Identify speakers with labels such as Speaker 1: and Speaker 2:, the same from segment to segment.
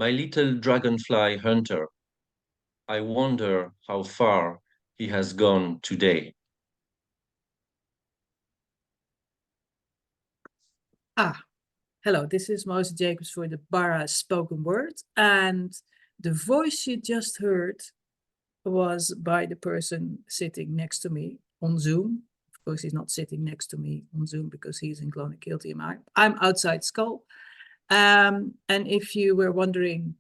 Speaker 1: My little dragonfly hunter, I wonder how far he has gone today.
Speaker 2: Ah, hello, this is Moses Jacobs for the DeBarra spoken word. And the voice you just heard was by the person sitting next to me on Zoom. Of course, he's not sitting next to me on Zoom because he's in Clonakilty and I'm outside Skull. And if you were wondering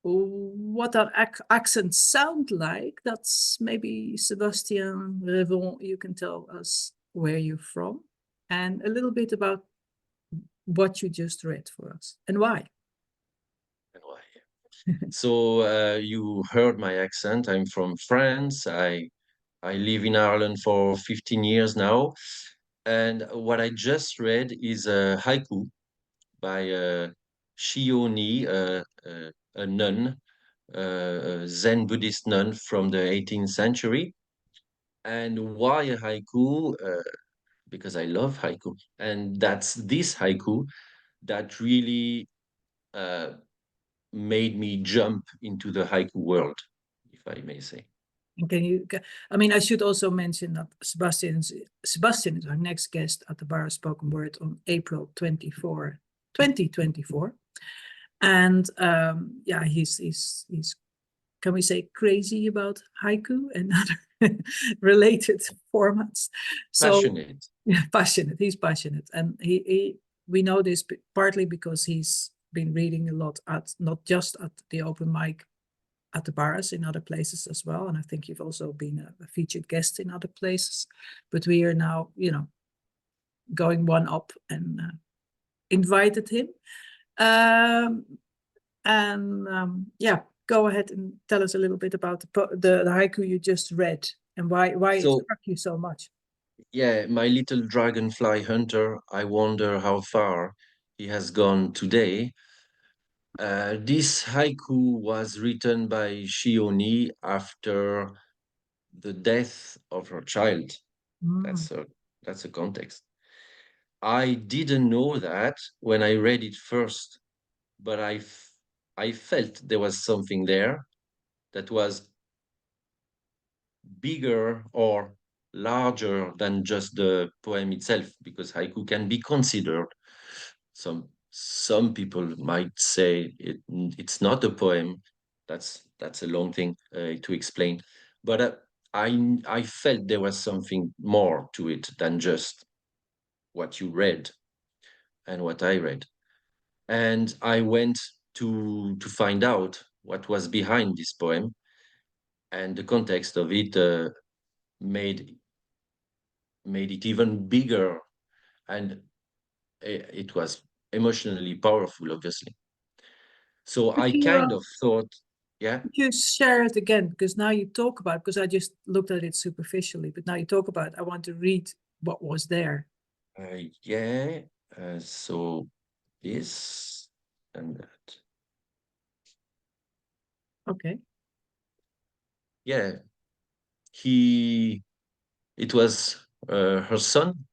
Speaker 2: what that accent sound like, that's maybe Sébastien Revon. You can tell us where you're from and a little bit about what you just read for us and why.
Speaker 1: So you heard my accent. I'm from France. I live in Ireland for 15 years now. And what I just read is a haiku by Chiyo-Ni, a nun, a Zen Buddhist nun from the 18th century. And why a haiku? Because I love haiku. And that's this haiku that really uh, made me jump into the haiku world, if I may say.
Speaker 2: Can you? I mean, I should also mention that Sebastian is our next guest at the DeBarra Spoken Word on April 24, 2024, and yeah, he's can we say crazy about haiku and other related formats? So
Speaker 1: Passionate.
Speaker 2: yeah, passionate. He's passionate, and he we know this partly because he's been reading a lot at not just at the open mic at the bars in other places as well. And I think you've also been a featured guest in other places. But we are now, going one up and invited him. Yeah, go ahead and tell us a little bit about the haiku you just read and why it
Speaker 1: So,
Speaker 2: struck you so much.
Speaker 1: yeah, my little dragonfly hunter, I wonder how far he has gone today. This haiku was written by Chiyo-Ni after the death of her child.
Speaker 2: Mm.
Speaker 1: That's a context. I didn't know that when I read it first, but I felt there was something there that was bigger or larger than just the poem itself, because haiku can be considered. Some people might say it's not a poem. That's a long thing to explain. But I felt there was something more to it than just what you read and what I read. And I went to find out what was behind this poem, and the context of it made made it even bigger, and it was emotionally powerful, obviously. So
Speaker 2: Could
Speaker 1: I
Speaker 2: you,
Speaker 1: kind of thought, yeah,
Speaker 2: could you share it again? Because now you talk about, because I just looked at it superficially, but now you talk about, I want to read what was there.
Speaker 1: yeah. So this and that.
Speaker 2: Okay.
Speaker 1: Yeah, he. It was her son.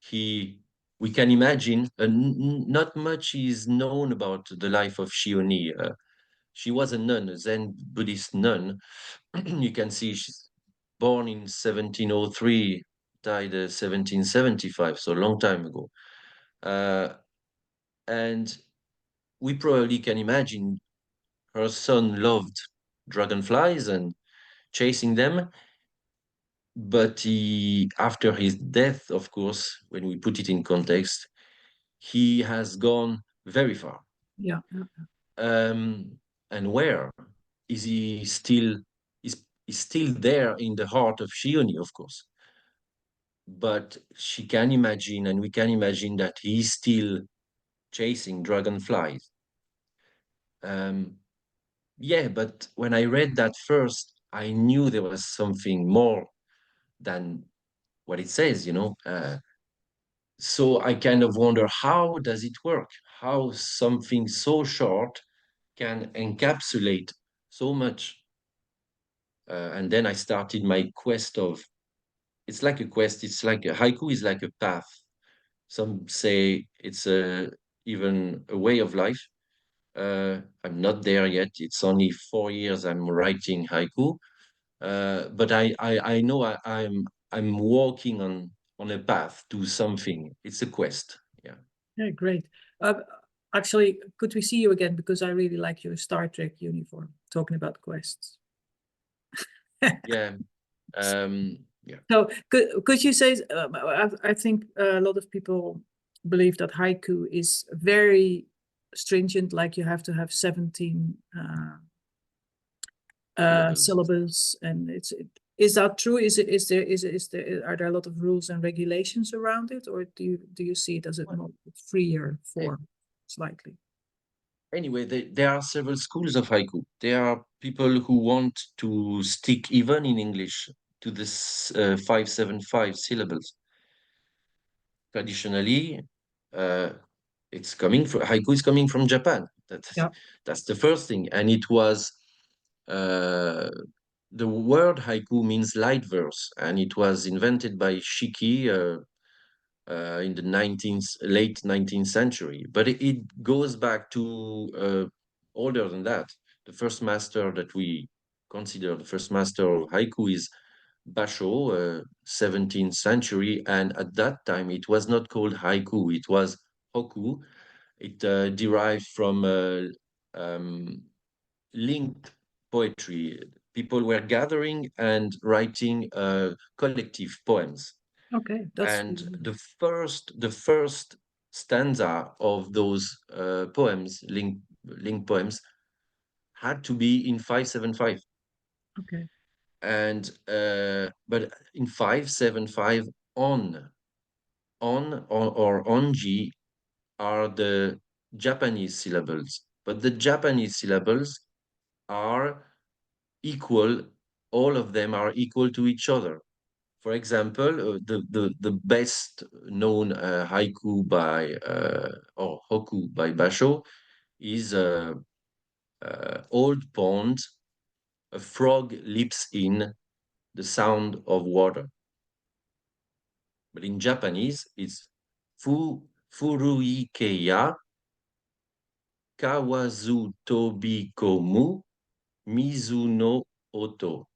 Speaker 1: He. We can imagine. Not much is known about the life of Chiyo-Ni. She was a nun, a Zen Buddhist nun. You can see she's born in 1703, died 1775, so a long time ago. Uh, and we probably can imagine her son loved dragonflies and chasing them. But after his death, of course, when we put it in context, he has gone very far.
Speaker 2: Yeah.
Speaker 1: And where is he still? Is still there in the heart of Chiyo-Ni, of course. But she can imagine, and we can imagine that he's still chasing dragonflies. Yeah, but when I read that first, I knew there was something more than what it says, you know. So I kind of wonder, how does it work? How something so short can encapsulate so much? And then I started my quest of, it's like a quest, it's like a haiku is like a path. Some say it's even a way of life. I'm not there yet. It's only 4 years I'm writing haiku, but I know I'm walking on a path to something. It's a quest. Yeah.
Speaker 2: Yeah, great. Uh, Actually, could we see you again? Because I really like your Star Trek uniform, talking about quests.
Speaker 1: Yeah. Yeah.
Speaker 2: So could you say, I think a lot of people believe that haiku is very stringent, like you have to have 17
Speaker 1: Syllables.
Speaker 2: syllables, and is that true? Are there a lot of rules and regulations around it, or do you see it as a more freer
Speaker 1: A-
Speaker 2: form, slightly?
Speaker 1: Anyway, there are several schools of haiku. There are people who want to stick even in English to this 575 syllables. Traditionally, uh, it's coming from haiku is coming from Japan.
Speaker 2: Yeah.
Speaker 1: That's the first thing, and it was uh, the word haiku means light verse, and it was invented by Shiki in the late 19th century. But it goes back to older than that. The first master that we consider the first master of haiku is Basho, 17th century, and at that time it was not called haiku, it was hoku. It derived from um, linked poetry. People were gathering and writing collective poems.
Speaker 2: Okay, that's
Speaker 1: And the first stanza of those poems, linked poems, had to be in 575.
Speaker 2: okay.
Speaker 1: And but in 575 or onji are the Japanese syllables, but the Japanese syllables are equal. All of them are equal to each other. For example, the best known haiku by or hoku by Basho is old pond, a frog leaps in the sound of water. But in Japanese, it's furuikeya kawazu tobikomu mizu no oto.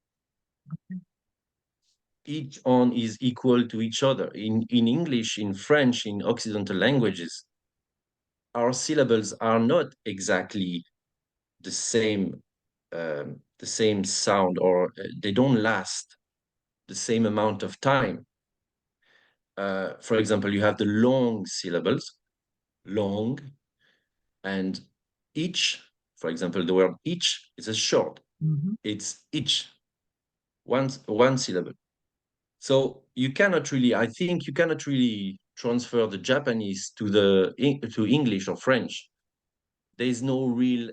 Speaker 1: Each on is equal to each other. In English, in French, in Occidental languages, our syllables are not exactly the same sound, or they don't last the same amount of time. For example, you have the long syllables, long, and each, for example, the word each is a short.
Speaker 2: Mhm.
Speaker 1: It's each, one syllable. So you cannot really, I think you cannot really transfer the Japanese to English or French. There is no real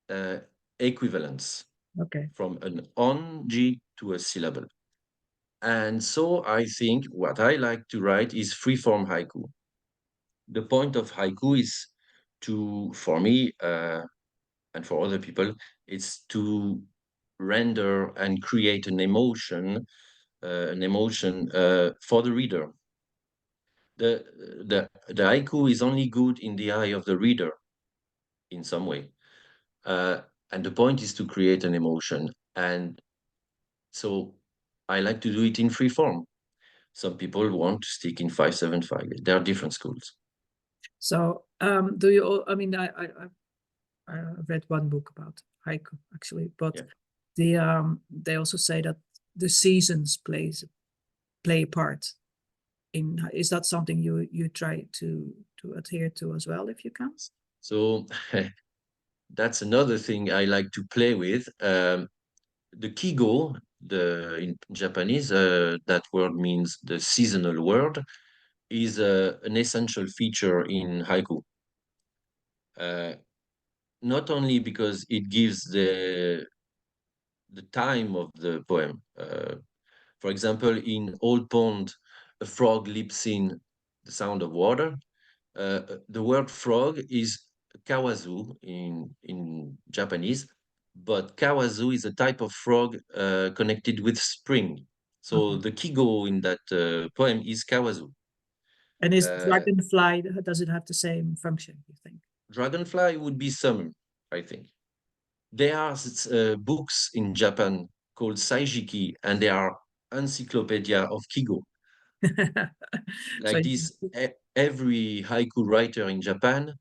Speaker 1: uh, equivalence
Speaker 2: Okay.
Speaker 1: from an onji to a syllable. And so I think what I like to write is free-form haiku. The point of haiku is for me and for other people, it's to render and create an emotion for the reader. The haiku is only good in the eye of the reader in some way. Uh, and the point is to create an emotion. And so I like to do it in free form. Some people want to stick in 575. There are different schools.
Speaker 2: So, do you all, I mean, I read one book about haiku actually, but
Speaker 1: Yeah.
Speaker 2: they also say that the seasons play a part in, is that something you try to adhere to as well, if you can?
Speaker 1: So that's another thing I like to play with. The kigo, in Japanese, that word means the seasonal word, is an essential feature in haiku. Uh, Not only because it gives the time of the poem. For example, in Old Pond, a frog leaps in the sound of water. The word frog is kawazu in Japanese, but kawazu is a type of frog connected with spring. So
Speaker 2: Okay.
Speaker 1: the kigo in that poem is kawazu.
Speaker 2: And is
Speaker 1: Uh,
Speaker 2: dragonfly, does it have the same function, you think?
Speaker 1: Dragonfly would be summer, I think. There are books in Japan called Saijiki, and they are encyclopedia of Kigo.
Speaker 2: So
Speaker 1: Like this, every haiku writer in Japan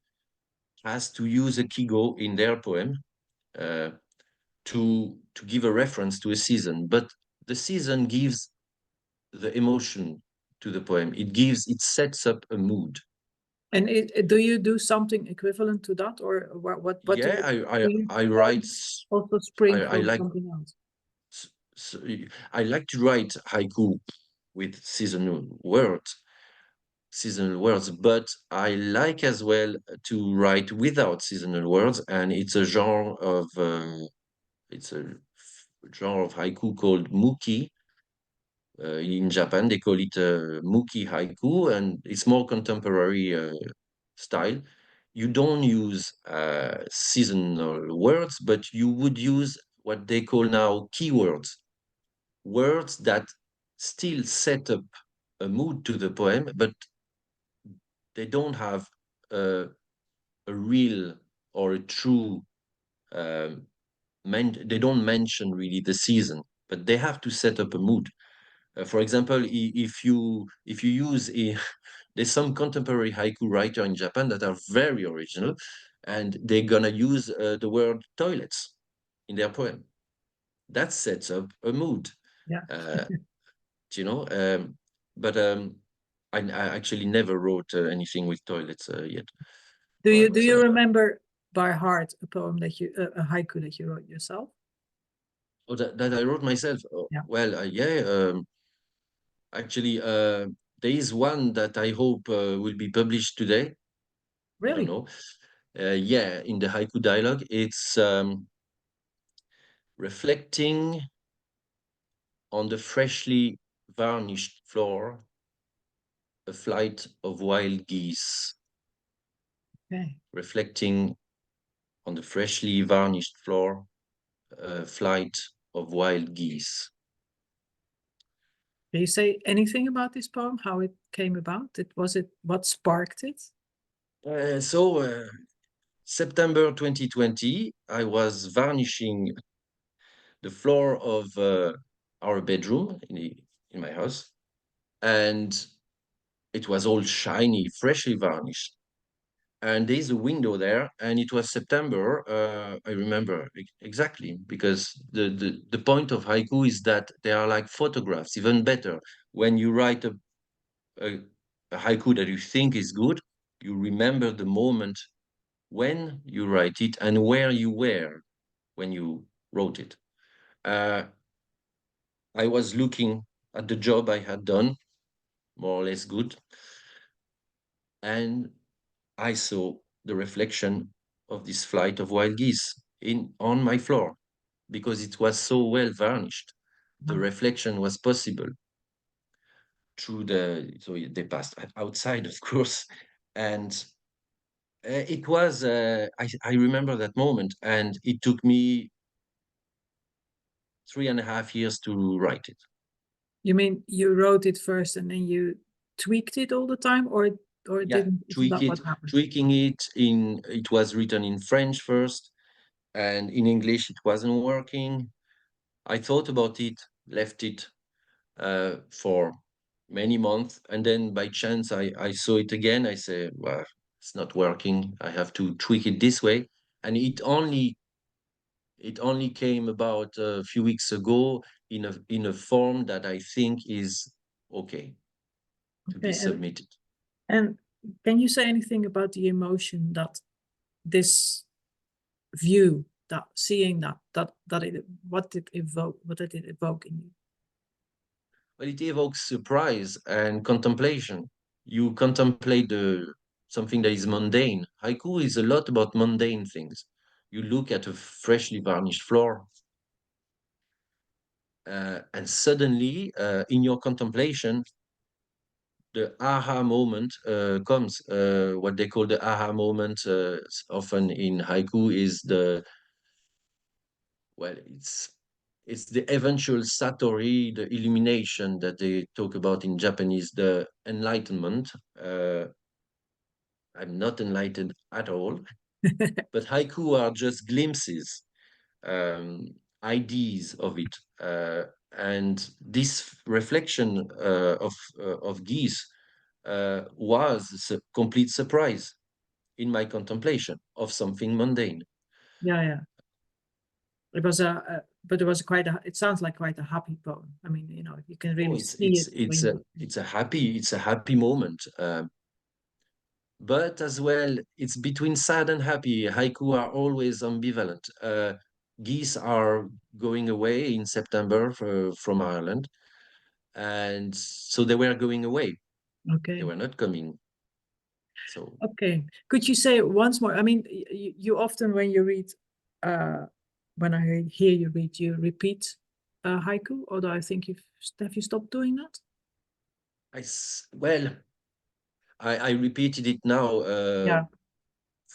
Speaker 1: has to use a Kigo in their poem uh, to give a reference to a season. But the season gives the emotion to the poem. It sets up a mood.
Speaker 2: and do you do something equivalent to that, or what do
Speaker 1: Yeah,
Speaker 2: you
Speaker 1: I
Speaker 2: do?
Speaker 1: I,
Speaker 2: You
Speaker 1: I write.
Speaker 2: also spring
Speaker 1: I
Speaker 2: from
Speaker 1: like
Speaker 2: something else?
Speaker 1: s- I like to write haiku with seasonal words, but I like as well to write without seasonal words, and it's a genre of haiku called muki. In Japan, they call it muki haiku, and it's more contemporary style. You don't use seasonal words, but you would use what they call now keywords, words that still set up a mood to the poem, but they don't have a real or a true um, they don't mention really the season, but they have to set up a mood. For example, if you use there's some contemporary haiku writer in Japan that are very original, and they're gonna use the word toilets in their poem. That sets up a mood,
Speaker 2: Yeah.
Speaker 1: uh, you know. But I actually never wrote anything with toilets yet by
Speaker 2: Do you
Speaker 1: myself.
Speaker 2: remember by heart a poem that you a haiku that you wrote yourself?
Speaker 1: Oh, that I wrote myself. Oh,
Speaker 2: Yeah.
Speaker 1: well, yeah. Actually, there is one that I hope will be published today. I don't
Speaker 2: Really?
Speaker 1: know. Yeah, in the haiku dialogue, it's reflecting on the freshly varnished floor, a flight of wild geese.
Speaker 2: Okay.
Speaker 1: Reflecting on the freshly varnished floor, a flight of wild geese.
Speaker 2: Can you say anything about this poem? How it came about? It what sparked it?
Speaker 1: So September 2020, I was varnishing the floor of our bedroom in my house, and it was all shiny, freshly varnished. And there's a window there, and it was September. I remember exactly because the point of haiku is that they are like photographs, even better. When you write a, a haiku that you think is good, you remember the moment when you write it and where you were when you wrote it. Uh, I was looking at the job I had done, more or less good, and I saw the reflection of this flight of wild geese in on my floor because it was so well varnished. The
Speaker 2: Wow.
Speaker 1: reflection was possible through so they passed outside, of course, and it was I remember that moment, and it took me 3.5 years to write it.
Speaker 2: You mean you wrote it first and then you tweaked it all the time, or it
Speaker 1: Yeah,
Speaker 2: didn't? It's not what happened.
Speaker 1: tweaking it in. It was written in French first, and in English it wasn't working. I thought about it, left it for many months, and then by chance I saw it again. I said, well, it's not working. I have to tweak it this way, and it only came about a few weeks ago in a form that I think is okay to be
Speaker 2: Okay,
Speaker 1: submitted.
Speaker 2: and can you say anything about the emotion that this view, that seeing that it what did it evoke in you?
Speaker 1: Well, it evokes surprise and contemplation. You contemplate something that is mundane. Haiku is a lot about mundane things. You look at a freshly varnished floor, and suddenly, in your contemplation, the aha moment comes. What they call the aha moment, often in haiku, is it's the eventual satori, the illumination that they talk about in Japanese, the enlightenment. Uh, I'm not enlightened at all, but haiku are just glimpses, um, ideas of it. And this reflection of geese was a complete surprise in my contemplation of something mundane.
Speaker 2: Yeah, yeah. It was but it was quite a, it sounds like quite a happy poem. I mean, you know, you can
Speaker 1: Oh,
Speaker 2: really see it when you.
Speaker 1: it's a happy moment. But as well, it's between sad and happy. Haiku are always ambivalent. Geese are going away in September from Ireland, and so they were going away. They
Speaker 2: Okay.
Speaker 1: were not coming. So
Speaker 2: Okay. Could you say once more? I mean, you often when you read, uh, when I hear you read, you repeat haiku. Although I think you've have you stopped doing that?
Speaker 1: well, I repeated it now
Speaker 2: Yeah.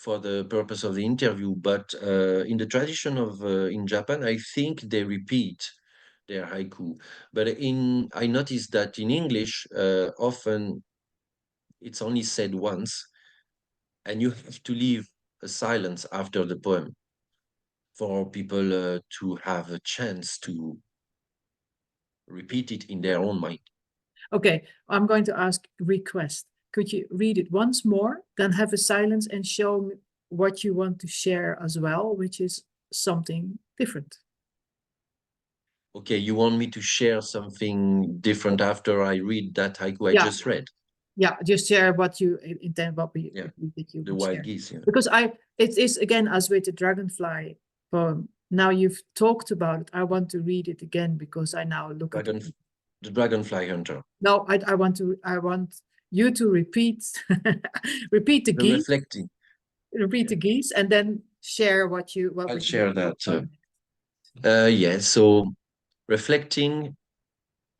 Speaker 1: for the purpose of the interview, but in the tradition of in Japan, I think they repeat their haiku. But I noticed that in English, often it's only said once, and you have to leave a silence after the poem for people to have a chance to repeat it in their own mind.
Speaker 2: Okay. I'm going to ask request. Could you read it once more, then have a silence and show me what you want to share as well, which is something different.
Speaker 1: Okay, you want me to share something different after I read that haiku I
Speaker 2: Yeah.
Speaker 1: just read?
Speaker 2: Yeah, just share what you intend, what we
Speaker 1: Yeah,
Speaker 2: that you
Speaker 1: the
Speaker 2: would
Speaker 1: wild
Speaker 2: share.
Speaker 1: geese. Yeah.
Speaker 2: Because it is again as with the dragonfly poem. Now you've talked about it. I want to read it again because I now look at
Speaker 1: Dragon,
Speaker 2: it.
Speaker 1: the dragonfly hunter.
Speaker 2: No, I want you to repeat repeat the
Speaker 1: The
Speaker 2: geese,
Speaker 1: reflecting.
Speaker 2: repeat
Speaker 1: Yeah,
Speaker 2: the geese, and then share what
Speaker 1: I'll
Speaker 2: we
Speaker 1: share that.
Speaker 2: can.
Speaker 1: Yeah, so reflecting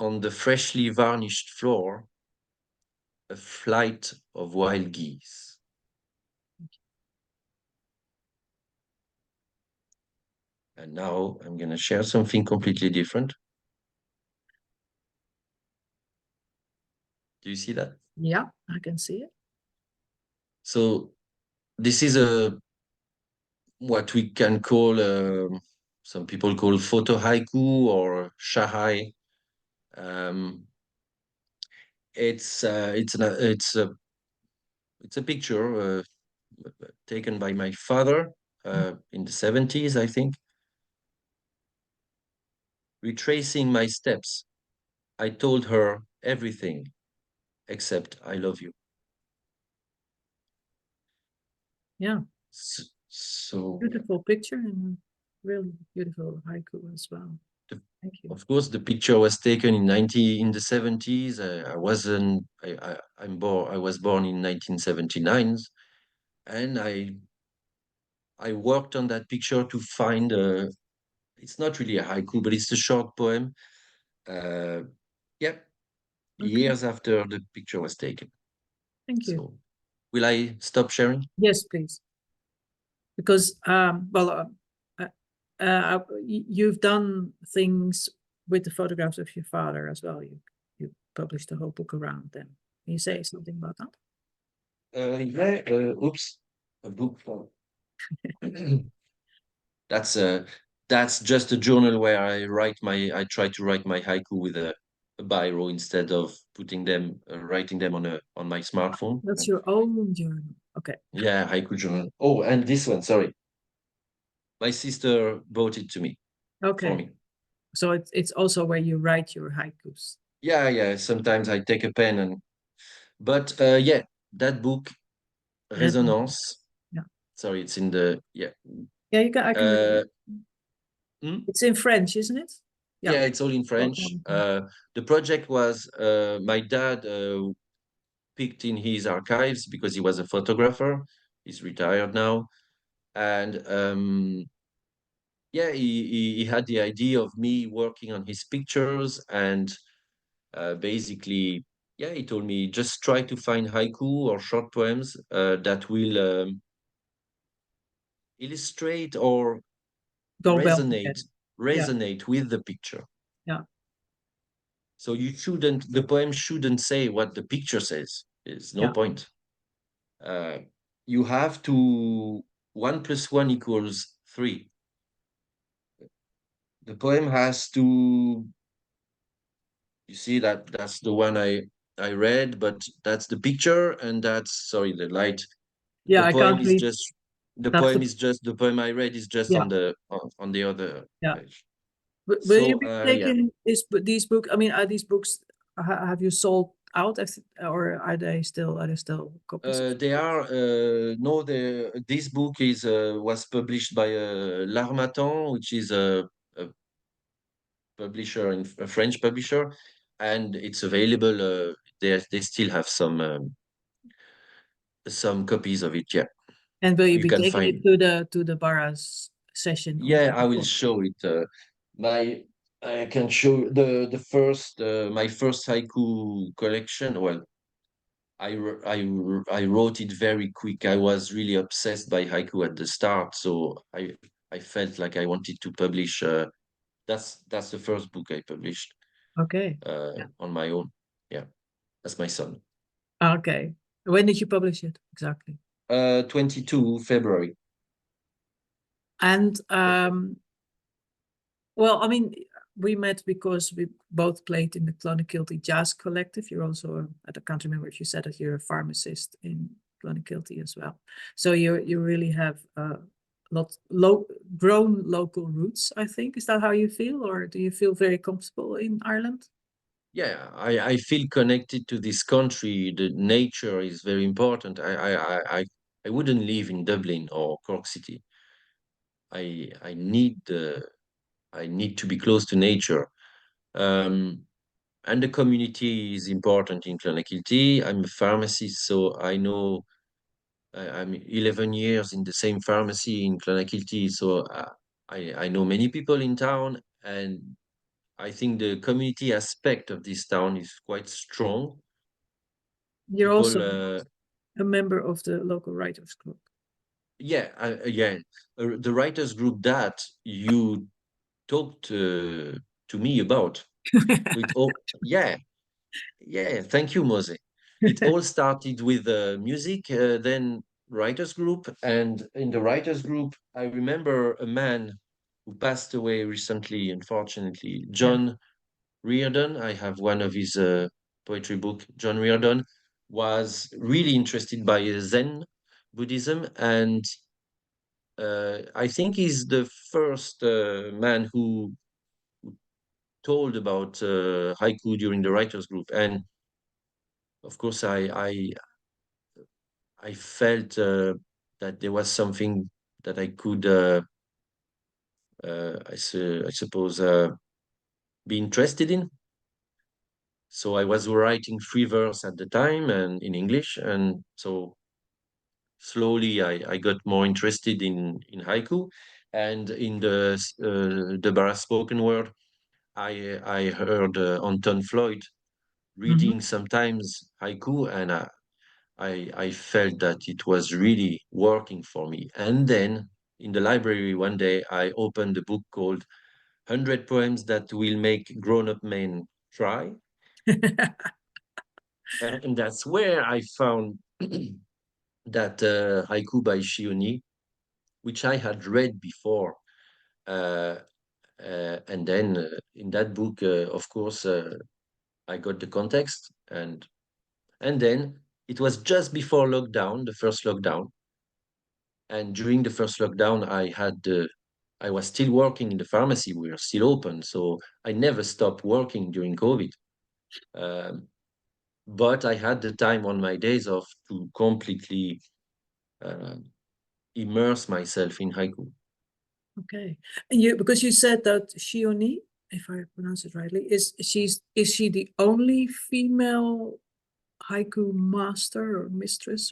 Speaker 1: on the freshly varnished floor, a flight of wild geese. And now I'm going to share something completely different. Do you see that?
Speaker 2: Yeah, I can see it.
Speaker 1: So this is a what we can call some people call photo haiku or shahai. Um, it's a picture taken by my father in the 70s, I think. Retracing my steps, I told her everything except I love you.
Speaker 2: Yeah,
Speaker 1: So
Speaker 2: beautiful picture and really beautiful haiku as well.
Speaker 1: the,
Speaker 2: Thank you.
Speaker 1: of course, the picture was taken in the 70s. I wasn't. I was born in 1979, and I worked on that picture to find a. It's not really a haiku, but it's a short poem. Uh, yeah,
Speaker 2: Okay,
Speaker 1: years after the picture was taken.
Speaker 2: thank you.
Speaker 1: So, will I stop sharing?
Speaker 2: Yes, please. Because you've done things with the photographs of your father as well. You published a whole book around them. Can you say something about that?
Speaker 1: Yeah. Oops, a book. That's a that's just a journal where I try to write my haiku with a biro instead of putting them writing them on my smartphone.
Speaker 2: That's your own journal. Okay.
Speaker 1: Yeah, haiku journal. Oh, and this one, sorry. My sister bought it to me for
Speaker 2: Okay.
Speaker 1: me.
Speaker 2: So it's also where you write your haikus.
Speaker 1: Yeah, yeah. Sometimes I take a pen and but yeah, that book,
Speaker 2: Resonance.
Speaker 1: Resonance.
Speaker 2: Yeah.
Speaker 1: Sorry, it's in the yeah.
Speaker 2: Yeah, I can read it.
Speaker 1: Uh hmm?
Speaker 2: It's in French, isn't it? Yeah.
Speaker 1: Yeah, it's all in French. The project was my dad picked in his archives because he was a photographer. He's retired now, and yeah, he had the idea of me working on his pictures, and basically, yeah, he told me just try to find haiku or short poems that will illustrate or
Speaker 2: Go well
Speaker 1: resonate
Speaker 2: together. Yeah.
Speaker 1: resonate with the picture.
Speaker 2: Yeah.
Speaker 1: So the poem shouldn't say what the picture says. There's no
Speaker 2: Yeah.
Speaker 1: point. Uh, you have to 1 + 1 = 3. The poem has to, you see that that's the one I read, but that's the picture, and that's, sorry, the light.
Speaker 2: Yeah,
Speaker 1: The
Speaker 2: I
Speaker 1: poem
Speaker 2: can't
Speaker 1: is
Speaker 2: read.
Speaker 1: just
Speaker 2: That's the
Speaker 1: the poem I read is just
Speaker 2: yeah,
Speaker 1: on the other
Speaker 2: yeah.
Speaker 1: page.
Speaker 2: Will you
Speaker 1: So
Speaker 2: be
Speaker 1: yeah,
Speaker 2: taking these books? I mean, are these books have you sold out, or are they still copies of?
Speaker 1: they are no, the this book is was published by L'Harmattan, which is a publisher, in a French publisher, and it's available. They still have some copies of it. Yeah,
Speaker 2: And will you
Speaker 1: you
Speaker 2: be
Speaker 1: can
Speaker 2: taking
Speaker 1: find.
Speaker 2: it to the Barra's session on
Speaker 1: Yeah, I will
Speaker 2: 24th?
Speaker 1: show it. My I can show the first my first haiku collection. Well, I wrote it very quick. I was really obsessed by haiku at the start, so I felt like I wanted to publish. That's the first book I published
Speaker 2: Okay. Yeah.
Speaker 1: on my own. Yeah, that's my son.
Speaker 2: Okay. When did you publish it exactly?
Speaker 1: 22 February.
Speaker 2: And well, I mean, we met because we both played in the Clonakilty Jazz Collective. You're also, I can't remember if you said that you're a pharmacist in Clonakilty as well. So you really have lot grown local roots, I think. Is that how you feel, or do you feel very comfortable in Ireland?
Speaker 1: Yeah, I feel connected to this country. The nature is very important. I wouldn't live in Dublin or Cork City. I I need to be close to nature. Um, and the community is important in Clonakilty. I'm a pharmacist, so I know I'm 11 years in the same pharmacy in Clonakilty, so I know many people in town, and I think the community aspect of this town is quite strong.
Speaker 2: You're
Speaker 1: People,
Speaker 2: also a member of the local writers group.
Speaker 1: yeah, yeah, the writers group that you talked to me about. So it all, yeah, yeah. Thank you, Mose. It all started with music, then writers group, and in the writers group, I remember a man who passed away recently, unfortunately,
Speaker 2: Yeah.
Speaker 1: John Reardon. I have one of his poetry book. John Reardon was really interested by Zen Buddhism, and I think he's the first man who told about haiku during the writers group. And of course, I felt that there was something that I could, I suppose, be interested in. So I was writing free verse at the time and in English, and so slowly I got more interested in haiku, and in the DeBarra spoken word. I heard Anton Floyd
Speaker 2: Mhm.
Speaker 1: reading sometimes haiku, and I felt that it was really working for me. And then in the library one day, I opened a book called 100 Poems That Will Make Grown-Up Men Cry. And that's where I found that haiku by Chiyo-Ni, which I had read before. Uh, and then in that book, of course, I got the context, and then it was just before lockdown, the first lockdown. And during the first lockdown, I was still working in the pharmacy. We were still open, so I never stopped working during COVID. Um, but I had the time on my days off to completely uh, immerse myself in haiku.
Speaker 2: Okay. And you, because you said that Shioni, if I pronounce it rightly, is she the only female haiku master or mistress,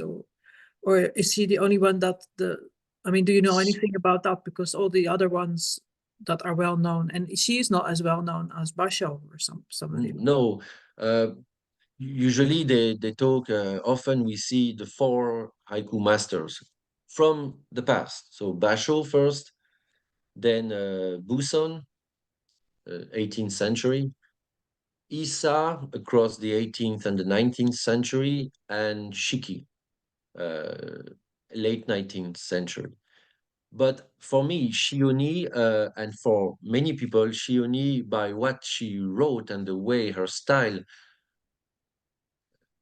Speaker 2: or is she the only one that the I mean, do you know anything about that? Because all the other ones that are well known, and she is not as well known as Basho or some of the
Speaker 1: No, uh, usually they talk. Often we see the four haiku masters from the past. So Basho first, then Buson, 18th century, Isa across the 18th and the 19th century, and Shiki. uh, late 19th century. But for me, Chiyo-Ni, and for many people, Chiyo-Ni, by what she wrote and the way her style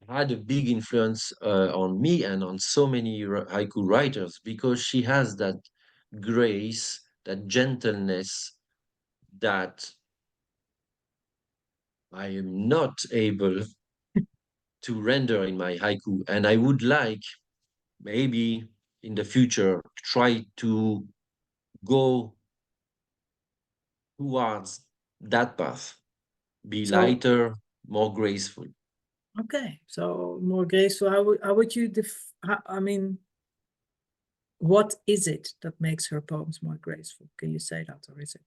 Speaker 1: had a big influence on me and on so many haiku writers, because she has that grace, that gentleness that I am not able to render in my haiku. And I would like, maybe in the future, try to go towards that path, be
Speaker 2: So
Speaker 1: lighter, more graceful.
Speaker 2: okay, so more graceful. How would you I mean, what is it that makes her poems more graceful? Can you say that, or is it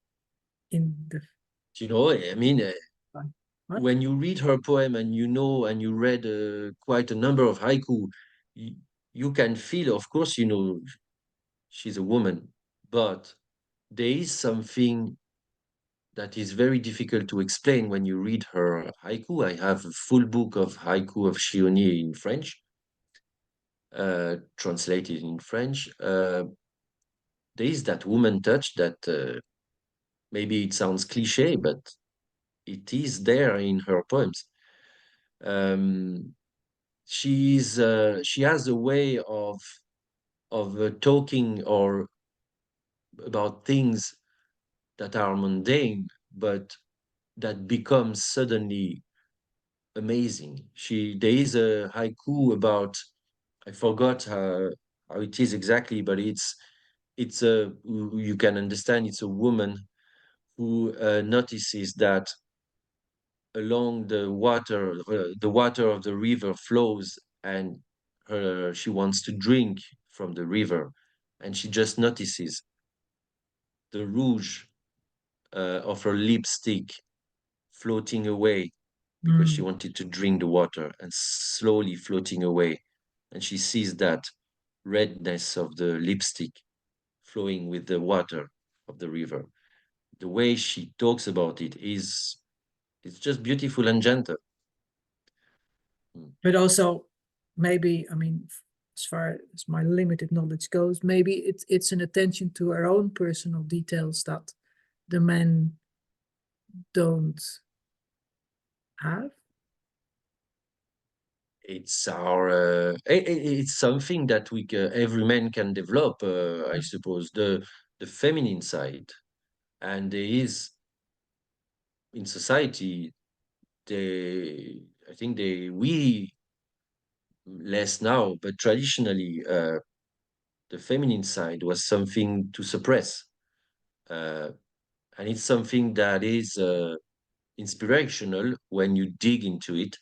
Speaker 2: in the
Speaker 1: You know, I mean,
Speaker 2: what?
Speaker 1: when you read her poem and you know, and you read quite a number of haiku, you, you can feel, of course, you know, she's a woman, but there is something that is very difficult to explain when you read her haiku. I have a full book of haiku of Chiyo-Ni in French, translated in French. There is that woman touch that maybe it sounds cliche, but it is there in her poems. Um, she has a way of talking or about things that are mundane, but that becomes suddenly amazing. There is a haiku about, I forgot how it is exactly, but it's a, you can understand, it's a woman who notices that along the water of the river flows, and she wants to drink from the river, and she just notices the rouge of her lipstick floating away because she
Speaker 2: Mm.
Speaker 1: wanted to drink the water, and slowly floating away, and she sees that redness of the lipstick flowing with the water of the river. The way she talks about it is, it's just beautiful and gentle. Mm.
Speaker 2: But also, maybe, I mean, as far as my limited knowledge goes, maybe it's an attention to our own personal details that the men don't have.
Speaker 1: It's our it's something that every man can develop, I suppose, the feminine side. And there is, in society, they, I think we less now, but traditionally, the feminine side was something to suppress, uh, and it's something that is inspirational when you dig into it,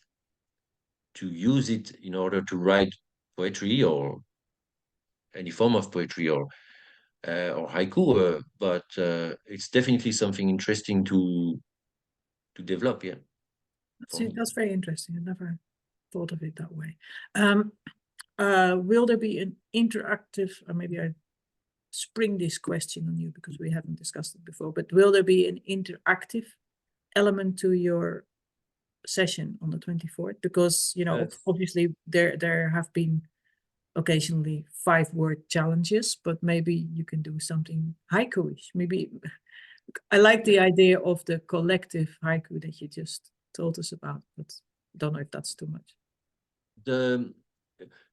Speaker 1: to use it in order to write poetry or any form of poetry, or haiku, but it's definitely something interesting to develop. Yeah, for
Speaker 2: See,
Speaker 1: me.
Speaker 2: that's very interesting. I never thought of it that way. Will there be an interactive, or maybe I spring this question on you because we haven't discussed it before, but will there be an interactive element to your session on the 24th? Because,
Speaker 1: Uh,
Speaker 2: obviously there have been occasionally 5-word challenges, but maybe you can do something haiku-ish. Maybe I like the idea of the collective haiku that you just told us about, but don't know if that's too much.
Speaker 1: the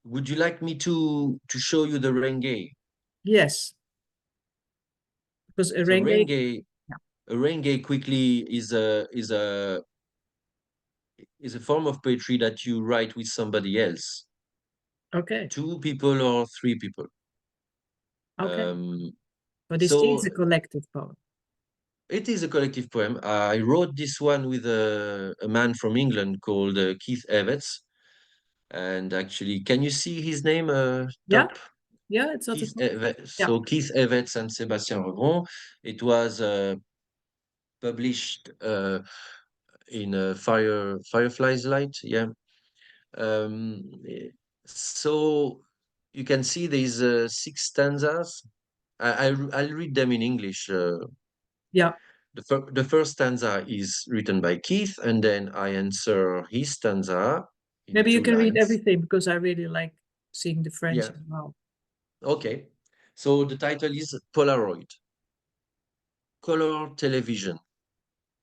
Speaker 1: Would you like me to show you the renge?
Speaker 2: Yes, because a
Speaker 1: So
Speaker 2: renge. Yeah.
Speaker 1: a renge quickly is a form of poetry that you write with somebody else,
Speaker 2: Okay.
Speaker 1: two people or three people.
Speaker 2: Okay.
Speaker 1: Um,
Speaker 2: But this is
Speaker 1: so
Speaker 2: a collective poem.
Speaker 1: it is a collective poem. I wrote this one with a man from England called Keith Evans. And actually, can you see his name
Speaker 2: Yeah.
Speaker 1: top?
Speaker 2: Yeah. It's at the top. Yeah.
Speaker 1: So Keith Evans and Sébastien Revon. It was published in Firefly's Light. Yeah. Um, eh, so you can see there's 6 stanzas. I'll read them in English.
Speaker 2: Yeah.
Speaker 1: The first stanza is written by Keith, and then I answer his stanza in
Speaker 2: Maybe you
Speaker 1: two
Speaker 2: can read
Speaker 1: lines.
Speaker 2: everything because I really like seeing the French
Speaker 1: Yeah.
Speaker 2: as well.
Speaker 1: Okay. So the title is Polaroid. Color television.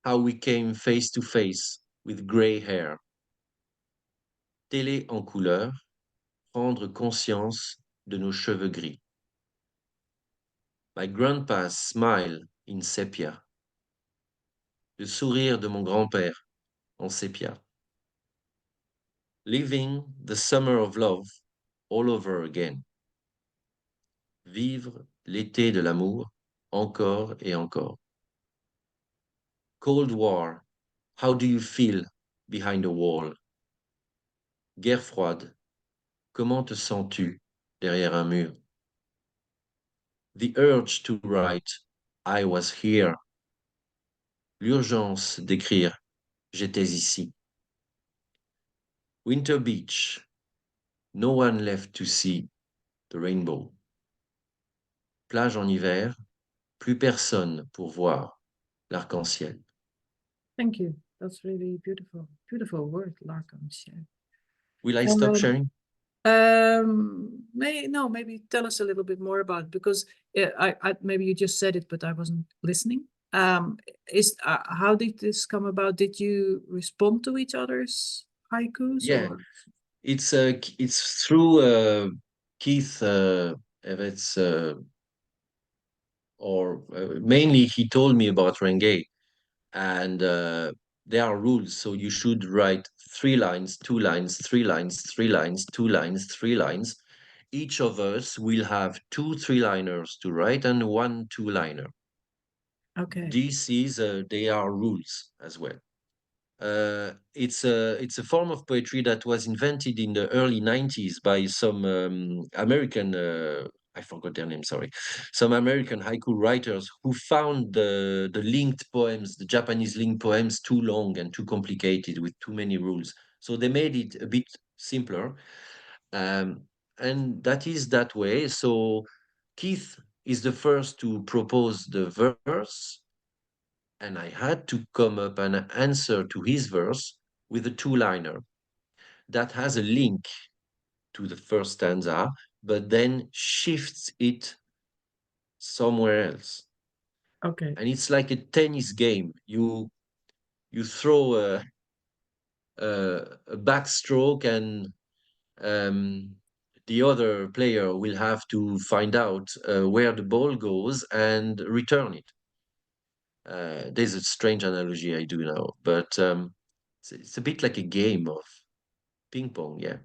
Speaker 1: How we came face to face with gray hair. Télé en couleur. Prendre conscience de nos cheveux gris. My grandpa's smile in sepia. Le sourire de mon grand-père en sépia. Living the summer of love all over again. Vivre l'été de l'amour encore et encore. Cold War. How do you feel behind a wall? Guerre froide. Comment te sens-tu derrière un mur? The urge to write I was here. L'urgence d'écrire j'étais ici. Winter Beach. No one left to see the rainbow. Plage en hiver. Plus personne pour voir l'arc-en-ciel.
Speaker 2: Thank you. That's really beautiful. Beautiful word, l'arc-en-ciel.
Speaker 1: Will I stop sharing?
Speaker 2: Maybe tell us a little bit more about it, because I maybe you just said it, but I wasn't listening. How did this come about? Did you respond to each other's haikus?
Speaker 1: Yeah,
Speaker 2: Or
Speaker 1: it's through Keith Evetts, or mainly he told me about Renge, and there are rules. So you should write 3 lines, 2 lines, 3 lines, 3 lines, 2 lines, 3 lines. Each of us will have 2 3-liners to write and 1 2-liner.
Speaker 2: okay,
Speaker 1: They are rules as well. It's a form of poetry that was invented in the early 90s by some American, I forgot their name, sorry, some American haiku writers who found the linked poems, the Japanese linked poems, too long and too complicated with too many rules. So they made it a bit simpler. And that is that way. So Keith is the first to propose the verse, and I had to come up and answer to his verse with a 2-liner that has a link to the first stanza, but then shifts it somewhere else.
Speaker 2: okay.
Speaker 1: And it's like a tennis game. You throw a backstroke, and the other player will have to find out where the ball goes and return it. There's a strange analogy I do now, but it's a bit like a game of ping pong, yeah.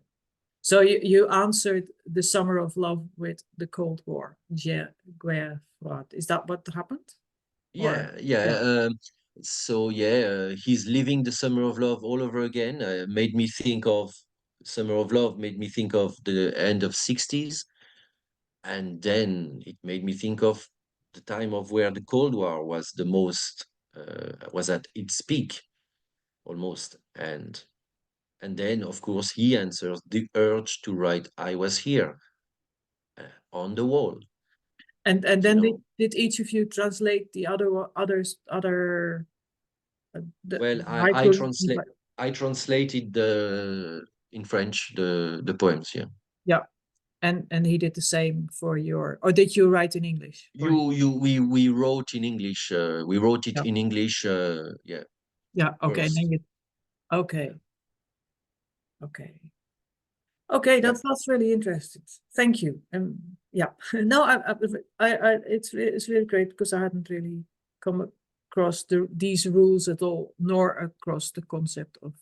Speaker 2: So you answered the summer of love with the Cold War. Yeah, guerre froide. Is that what happened? Or yeah,
Speaker 1: So yeah, he's living the summer of love all over again. Made me think of summer of love. Made me think of the end of 60s, and then it made me think of the time of where the Cold War was the most was at its peak, almost. And then, of course, he answers the urge to write I was here on the wall.
Speaker 2: and
Speaker 1: You
Speaker 2: then
Speaker 1: know,
Speaker 2: did each of you translate the other the
Speaker 1: well,
Speaker 2: haikus?
Speaker 1: I translated the in French the poems. Yeah,
Speaker 2: Yeah, and he did the same for your, or did you write in English for him?
Speaker 1: we wrote in English. We wrote it
Speaker 2: Yeah,
Speaker 1: in English. Yeah,
Speaker 2: yeah. Okay, and then
Speaker 1: first.
Speaker 2: you. Okay, okay. Okay,
Speaker 1: Yeah.
Speaker 2: that's really interesting. Thank you. Yeah, no, it's really great, because I hadn't really come across these rules at all, nor across the concept of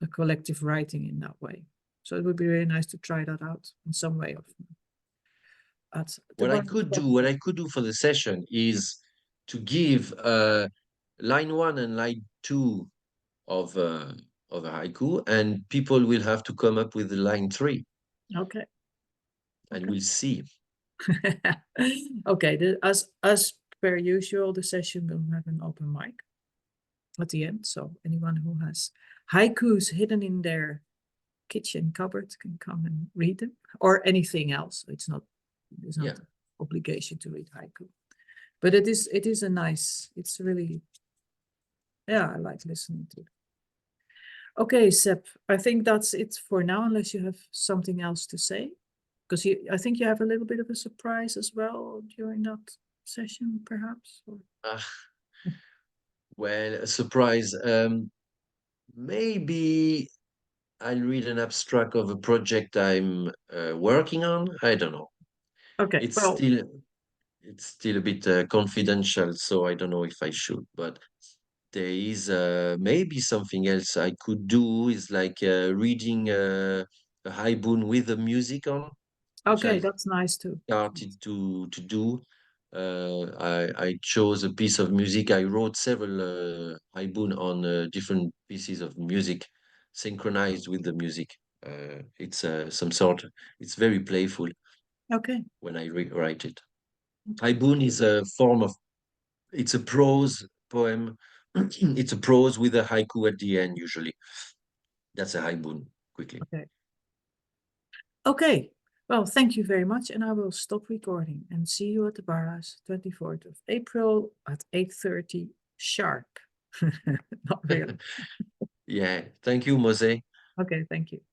Speaker 2: a collective writing in that way. So it would be really nice to try that out in some way. At the
Speaker 1: What I could do for the session is to give line 1 and line 2 of uh, of a haiku, and people will have to come up with line 3,
Speaker 2: Okay.
Speaker 1: and we'll see.
Speaker 2: Okay. As per usual, the session will have an open mic at the end. So anyone who has haikus hidden in their kitchen cupboard can come and read them, or anything else. It's not
Speaker 1: Yeah.
Speaker 2: obligation to read haiku, but it is a nice. It's really, yeah, I like listening to it. Okay, Seb, I think that's it for now, unless you have something else to say. Because I think you have a little bit of a surprise as well during that session, perhaps.
Speaker 1: Ah, well, a surprise. Maybe I'll read an abstract of a project I'm working on. I don't know.
Speaker 2: Okay,
Speaker 1: It's
Speaker 2: well,
Speaker 1: still it's still a bit confidential, so I don't know if I should. But there is maybe something else I could do is like reading a haiku with the music on, which
Speaker 2: okay,
Speaker 1: I
Speaker 2: that's nice too.
Speaker 1: started to do. I chose a piece of music. I wrote several haibun on different pieces of music, synchronized with the music. It's some sort. It's very playful
Speaker 2: Okay,
Speaker 1: when I write it.
Speaker 2: okay,
Speaker 1: Haibun is a form of. It's a prose poem. It's a prose with a haiku at the end. Usually, that's a haibun. Quickly.
Speaker 2: okay. Okay, well, thank you very much, and I will stop recording and see you at the Barras 24th of April at 8:30 sharp. Not really.
Speaker 1: Yeah. Thank you, Mose.
Speaker 2: Okay, thank you.